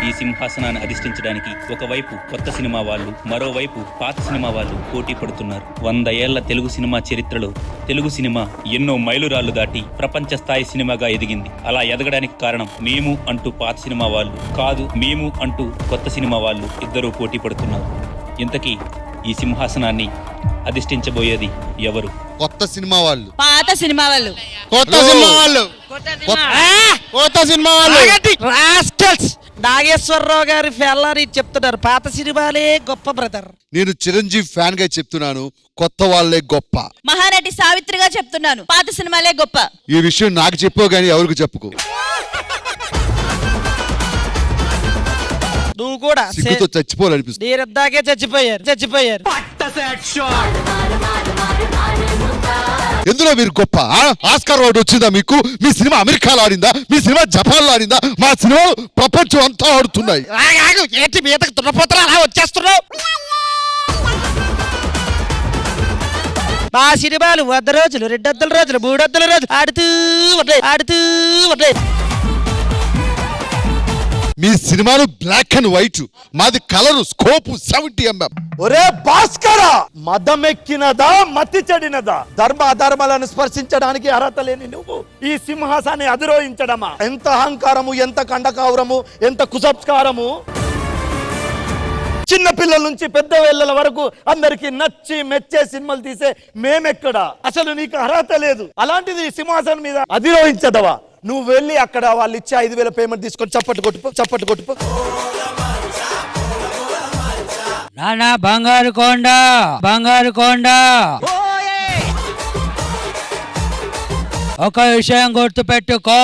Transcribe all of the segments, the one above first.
ఈ సింహాసనాన్ని అధిష్ఠించడానికి ఒకవైపు కొత్త సినిమా వాళ్ళు, మరోవైపు పాత సినిమా వాళ్ళు పోటీ పడుతున్నారు. 100 ఏళ్ల తెలుగు సినిమా చరిత్రలో తెలుగు సినిమా ఎన్నో మైలురాళ్లు దాటి ప్రపంచ స్థాయి సినిమాగా ఎదిగింది. అలా ఎదగడానికి కారణం మేము అంటూ పాత సినిమా వాళ్ళు కాదు, మేము అంటూ కొత్త సినిమా వాళ్ళు ఇద్దరూ పోటీ పడుతున్నారు. ఇంతకీ ఈ సింహాసనాన్ని అధిష్ఠించబోయేది ఎవరు? కొత్త సినిమా వాళ్ళు, పాత సినిమా వాళ్ళు, కొత్త సినిమా వాళ్ళు, కొత్త సినిమా వాళ్ళు. నాగేశ్వరరావు గారి ఫెల్లారి చెప్తున్నారు, పాత సినిమాలే గొప్ప బ్రదర్. నేను చిరంజీవి ఫ్యాన్ గా చెప్తున్నాను, కొత్త వాళ్ళే గొప్ప. మహానటి సావిత్రిగా చెప్తున్నాను, పాత సినిమాలే గొప్ప. ఈ విషయం నాకు చెప్పావు గానీ ఎవరికి చెప్పుకో. నువ్వు కూడా సిగ్గుతో చచ్చిపోవాలనిపిస్తుంది. నేనిద్దాకే చచ్చిపోయారు. ఎందులో మీరు గొప్ప? ఆస్కార్ అవార్డు వచ్చిందా మీకు? మీ సినిమా అమెరికాలో ఆడిందా? మీ సినిమా జపాన్ లో ఆడిందా? మా సినిమా ప్రపంచం అంతా ఆడుతున్నాయి. ఏంటి మీదకి దున్నపోతున్నా అలా వచ్చేస్తున్నావు? మా సినిమాలు 100 రోజులు, 200 రోజులు, 300 రోజులు ఆడుతూ ఉన్నాయి. మీ సినిమాలు బ్లాక్ అండ్ వైట్, మాది కలరు, స్కోప్ 70 mm. ఒరే భాస్కర, మదమెక్కినదా మతి చెడినదా? ధర్మ అధర్మాలను స్పర్శించడానికి అర్హత లేని నువ్వు ఈ సింహాసాన్ని అధిరోహించడమా? ఎంత అహంకారము, ఎంత కండకావరము, ఎంత కుసంస్కారము! చిన్న పిల్లల నుంచి పెద్ద వేళ్ళ వరకు అందరికి నచ్చి మెచ్చే సినిమాలు తీసే మేమెక్కడా? అసలు నీకు అర్హత లేదు. అలాంటిది ఈ సింహాసనం మీద అధిరోహించదవా? నువ్వు వెళ్ళి అక్కడ వాళ్ళు ఇచ్చే 5,000 పేమెంట్ తీసుకొని చప్పట్లు కొట్టుపో. నానా బంగారు కొండ. ఒక విషయం గుర్తుపెట్టుకో,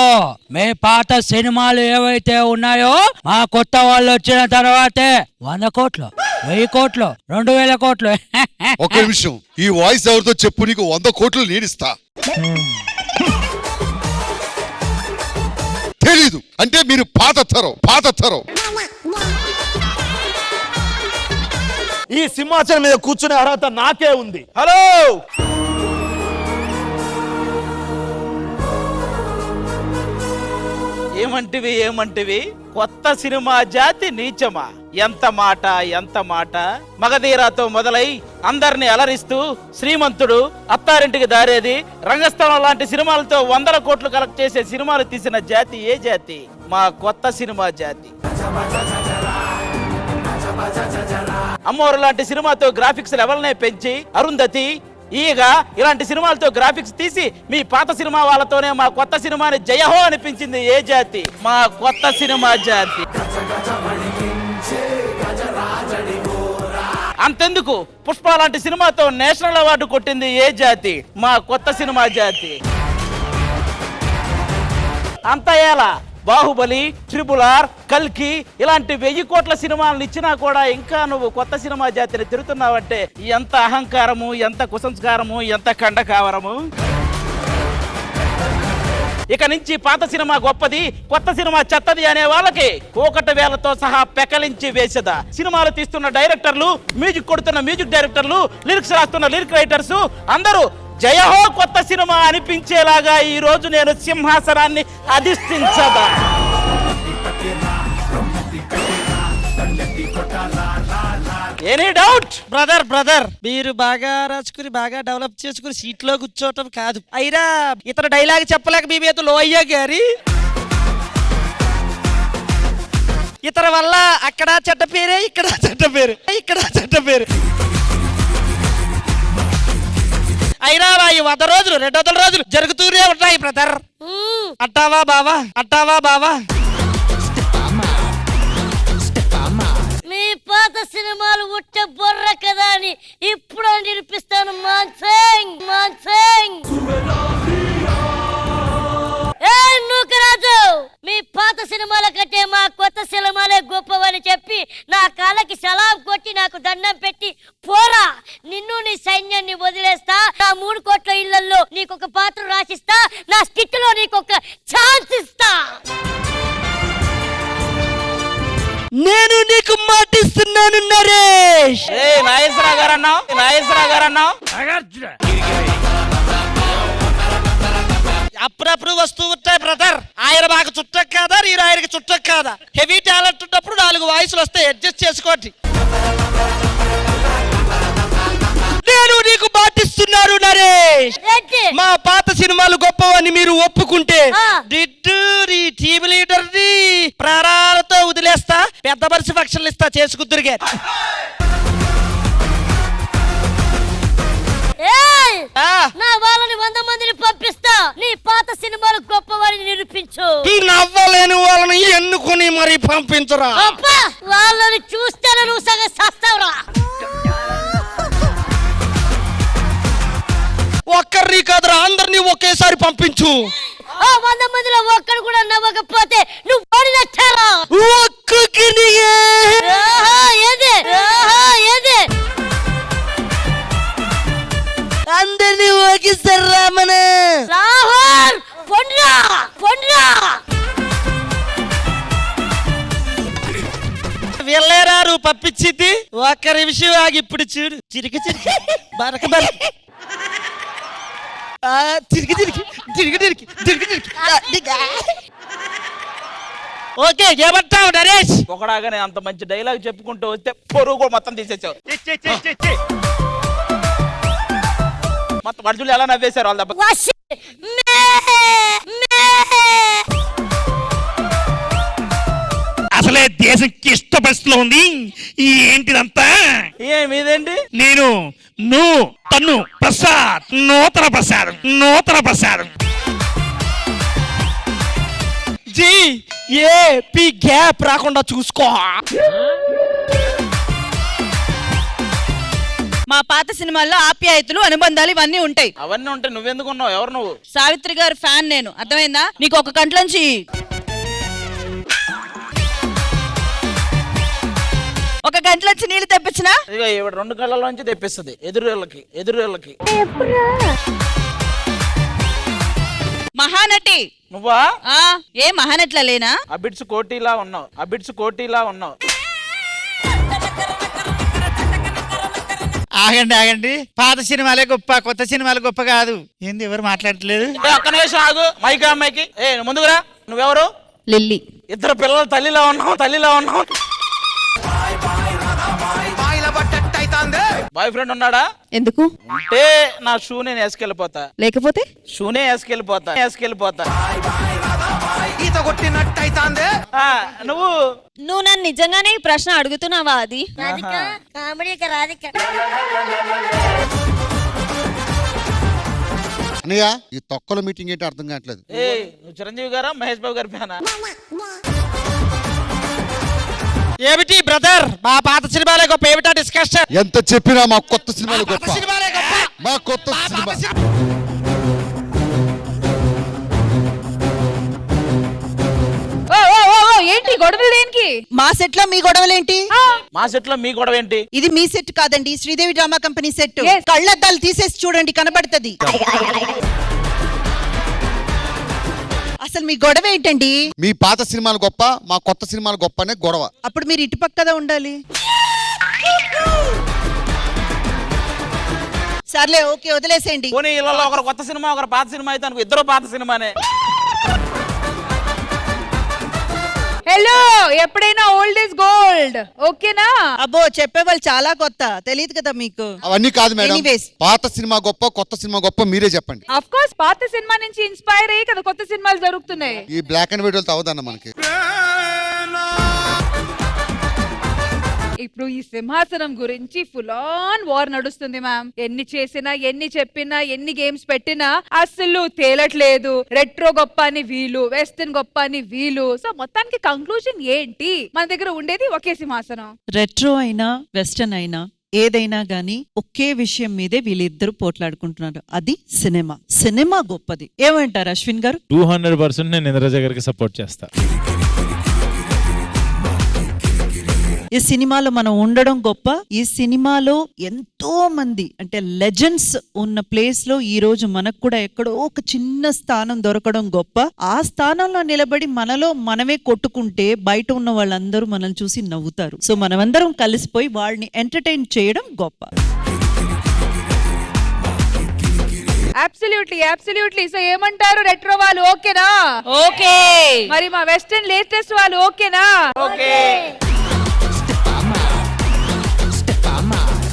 మీ పాత సినిమాలు ఏవైతే ఉన్నాయో మా కొత్త వాళ్ళు వచ్చిన తర్వాతే 100 కోట్లు, 1000 కోట్లు, 2000 కోట్లు. ఒక నిమిషం, ఈ వాయిస్ ఎవరితో చెప్పు, నీకు 100 కోట్లు నేనిస్తా. తెలీదు అంటే మీరు పాత తరం. ఈ సింహాసనం మీద కూర్చునే అర్హత నాకే ఉంది. హలో, ఏమంటివి? కొత్త సినిమా జాతి నీచమా? ఎంత మాట! మగధీరాతో మొదలై అందరిని అలరిస్తూ శ్రీమంతుడు, అత్తారింటికి దారేది, రంగస్థలం లాంటి సినిమాలతో 100 కోట్లు కలెక్ట్ చేసే సినిమాలు తీసిన జాతి ఏ జాతి? మా కొత్త సినిమా జాతి. అమ్మోరు లాంటి సినిమాతో గ్రాఫిక్స్ లెవెల్నే పెంచి, అరుంధతి, ఈగ ఇలాంటి సినిమాలతో గ్రాఫిక్స్ తీసి మీ పాత సినిమా వాళ్ళతోనే మా కొత్త సినిమాని జయహో అనిపించింది ఏ జాతి? మా కొత్త సినిమా జాతి. అంతెందుకు, పుష్ప లాంటి సినిమాతో నేషనల్ అవార్డు కొట్టింది ఏ జాతి? మా కొత్త సినిమా జాతి. అంత ఎలా బాహుబలి, RRR, కల్కి ఇలాంటి 1000 కోట్ల సినిమాలను ఇచ్చినా కూడా ఇంకా నువ్వు కొత్త సినిమా జాతిని తిరుగుతున్నావంటే ఎంత అహంకారము, ఎంత కుసంస్కారము, ఎంత కండకావరము! ఇక నుంచి పాత సినిమా గొప్పది, కొత్త సినిమా చెత్తది అనే వాళ్ళకి కోకట వేలతో సహా పెకలించి వేసేదా. సినిమాలు తీస్తున్న డైరెక్టర్లు, మ్యూజిక్ కొడుతున్న మ్యూజిక్ డైరెక్టర్లు, లిరిక్స్ రాస్తున్న లిరిక్ రైటర్స్ అందరూ జయహో కొత్త సినిమా అనిపించేలాగా ఈ రోజు నేను సింహాసనాన్ని అధిష్ఠించదా. Any doubt? బ్రదర్ మీరు బాగా రాసుకుని బాగా డెవలప్ చేసుకుని సీట్ లో కూర్చోవటం కాదు, అయినా ఇతర డైలాగ్ చెప్పలేక మీ మీద లో అయ్యా గారి ఇతర వల్ల అక్కడ చెడ్డ పేరే, ఇక్కడ చెడ్డ పేరు. అయినా ఈ 100 రోజులు, 200 రోజులు జరుగుతూనే ఉంటాయి బ్రదర్. అంటావా బావా? మీ పాత సినిమాలు ఉట్ట బొర్ర కదా అని ఇప్పుడు నిరూపిస్తాను. మాన్సింగ్ నూకరాజు, మీ పాత సినిమాల కంటే మా కొత్త సినిమాలే గొప్పవని చెప్పి నా కాళ్ళకి సలాం కొట్టి నాకు దండం పెట్టి పోరా, నిన్ను నీ సైన్యాన్ని వదిలేస్తా. నా 3 కోట్ల ఇళ్లలో నీకొక పాత్ర రాసిస్తా, నా స్కిట్ లో నీకొక ఛాన్స్ ఇస్తా. నేను నీకు మాటిస్తున్నాను నరేష్. నాగేశ్వరరావు గారు అన్నావు. అప్పుడప్పుడు వస్తూ ఉంటాయి బ్రదర్. ఆయన మాకు చుట్టం కాదా, నేను ఆయనకి చుట్టం కాదా? హెవీ టాలెంట్ ఉన్నప్పుడు 4 వాయిస్లు వస్తాయి, అడ్జస్ట్ చేసుకోండి. నేను నీకు పాటిస్తున్నాను నరేష్. ఏంటి? మా పాత సినిమాలు గొప్పవని మీరు ఒప్పుకుంటే ఆ. దిట్టు నీ టీమ్ లీడర్ ని ప్రాణాలతో వదిలేస్తా, పెద్ద మనిషి ఫంక్షన్లు ఇస్తా, చేసుకుద్దురు గారు. ఏయ్! ఆ, నా వాళ్ళని 100 మందిని పంపిస్తా, నీ పాత సినిమాలు గొప్పవాడిని నిరూపించు. నవ్వలేని వాళ్ళని ఎన్నుకొని మరి పంపించరా. అబ్బా, వాళ్ళని చూస్తేనే నువ్వు సగం సస్తావురా. ఒక్కరిని కాదురా, అందరినీ ఒకేసారి పంపించు. ఆ 100 మందిలో ఒక్కడు కూడా నవ్వకపోతే నువ్వు ఓడినట్టారా? ఒక్కొక్కరిని ఏది అందరినీ ఒకేసారి రామన. రాహుల్ పొండ్రా వెళ్ళేరారు పంపించింది. ఒక్క నిమిషం ఆగి ఇప్పుడు చూడు. చిరికి బరక బరక. తిరిగి. ఓకే, ఏమంటావు నరేష్? ఒకడాగానే అంత మంచి డైలాగ్ చెప్పుకుంటూ వస్తే పొరుగు కూడా మొత్తం తీసేసావు. మొత్తం మనుషులు ఎలా నవ్వేశారు వాళ్ళ దెబ్బ. వాష్ అసలే దేశం క్లిష్ట పరిస్థితిలో ఉంది. ఏంటిదంతా? మీదేంటి? నేను తన్ను ప్రసాద్, నూతన ప్రసాదం. జీ ఏ పి గ్యాప్ రాకుండా చూసుకో. మా పాత సినిమాల్లో ఆప్యాయతలు అనుబంధాలు ఇవన్నీ ఉంటాయి. అవన్నీ ఉంటే నువ్వెందుకు ఉన్నావు? ఎవరు నువ్వు? సావిత్రి గారి ఫ్యాన్ నేను, అర్థమైందా? నీకు ఒక కంట్లోంచి నీళ్లు తెప్పించినా ఇక ఈవిడ 2 కళ్ళలోంచి తెప్పిస్తుంది ఎదురుళ్ళకి. మహానటి నువ్వా? ఏ మహానట్లా లేనా? అబిడ్స్ కోటిలా ఉన్నావు. ఆగండి, పాత సినిమాలే గొప్ప, కొత్త సినిమాలు గొప్ప కాదు. ఏంది ఎవరు మాట్లాడట్లేదు? ఒక్క నిమిషం ఆగు. మైకి అమ్మాయికి ముందుకురా. నువ్వెవరు? లిల్లీ. 2 పిల్లలు తల్లిలా ఉన్నావు. బాయ్ ఫ్రెండ్ ఉన్నాడా? ఎందుకు? ఉంటే నా షూ నేను వేసుకెళ్ళిపోతా, లేకపోతే షూనే వేసుకెళ్ళిపోతా. నువ్వు నన్ను నిజంగానే ఈ ప్రశ్న అడుగుతున్నావా? అది రాధిక అన్నయ్య, ఈ తొక్కల మీటింగ్ ఏంటి అర్థం కావట్లేదు. నువ్వు చిరంజీవి గారా మహేష్ బాబు గారి ఫ్యానా? ఏమిటి బ్రదర్, మా పాత సినిమాలే గొప్ప, ఏమిటా డిస్కషన్? ఎంత చెప్పినా మా కొత్త సినిమాలు గొప్ప. సినిమాలే గొప్ప. మా కొత్త సినిమా ఏంటి గొడవలు? దేనికి? మా సెట్ లో మీ గొడవలేంటి? మా సెట్ లో మీ గొడవ ఏంటి? ఇది మీ సెట్ కాదండి, శ్రీదేవి డ్రామా కంపెనీ సెట్. కళ్ళద్దాలు తీసేసి చూడండి, కనబడుతుంది. అసలు మీ గొడవ ఏంటండి? మీ పాత సినిమాలు గొప్ప, మా కొత్త సినిమాలు గొప్ప అనే గొడవ. అప్పుడు మీరు ఇటు పక్కదా ఉండాలి. సర్లే, ఓకే, వదిలేసేయండి. పోనీ ఇళ్ళలో ఒకరు కొత్త సినిమా, ఒకరు పాత సినిమా అయితే అనుకో, ఇద్దరు పాత సినిమానే. హలో, ఎప్పుడైనా ఓల్డ్ ఇస్ గోల్డ్, ఓకేనా? అబ్బో, చెప్పేవాళ్ళు చాలా కొత్త, తెలియదు కదా మీకు. అవన్నీ కాదు మేడం. Anyways. పాత సినిమా గొప్ప, కొత్త సినిమా గొప్ప, మీరే చెప్పండి. అఫ్ కోర్స్ పాత సినిమా నుంచి ఇన్స్పైర్ అయ్యి కదా కొత్త సినిమాలు జరుగుతున్నాయి. ఈ బ్లాక్ అండ్ వైట్ అవదన్న మనకి. ఇప్పుడు ఈ సింహాసనం గురించి ఫుల్ ఆన్ వార్ నడుస్తుంది మ్యామ్. ఎన్ని చేసినా, ఎన్ని చెప్పినా, ఎన్ని గేమ్స్ పెట్టినా అసలు తేలట్లేదు. రెట్రో గొప్ప అని వీలు, వెస్టర్న్ గొప్ప అని వీలు. సో మొత్తానికి కంక్లూజన్ ఏంటి? మన దగ్గర ఉండేది ఒకే సింహాసనం. రెట్రో అయినా వెస్టర్న్ అయినా ఏదైనా గానీ ఒకే విషయం మీదే వీళ్ళిద్దరు పోట్లాడుకుంటున్నారు. అది సినిమా గొప్పది. ఏమంటారు అశ్విన్ గారు? 200% నేను ఇంద్రజ గారికి సపోర్ట్ చేస్తా. ఈ సినిమాలో మనం ఉండడం గొప్ప. ఈ సినిమాలో ఎంతో మంది అంటే లెజెండ్స్ ఉన్న ప్లేస్ లో ఈ రోజు మనకు కూడా ఎక్కడో ఒక చిన్న స్థానం దొరకడం గొప్ప. ఆ స్థానంలో నిలబడి మనలో మనమే కొట్టుకుంటే బయట ఉన్న వాళ్ళందరూ మనల్ని చూసి నవ్వుతారు. సో మనమందరం కలిసిపోయి వాళ్ళని ఎంటర్టైన్ చేయడం గొప్ప. అబ్సల్యూట్లీ సో ఏమంటారు రెట్రో వాళ్ళు ఓకేనా? ఓకే. మరి మా వెస్టర్న్ లేటెస్ట్ వాళ్ళు ఓకేనా? ఓకే.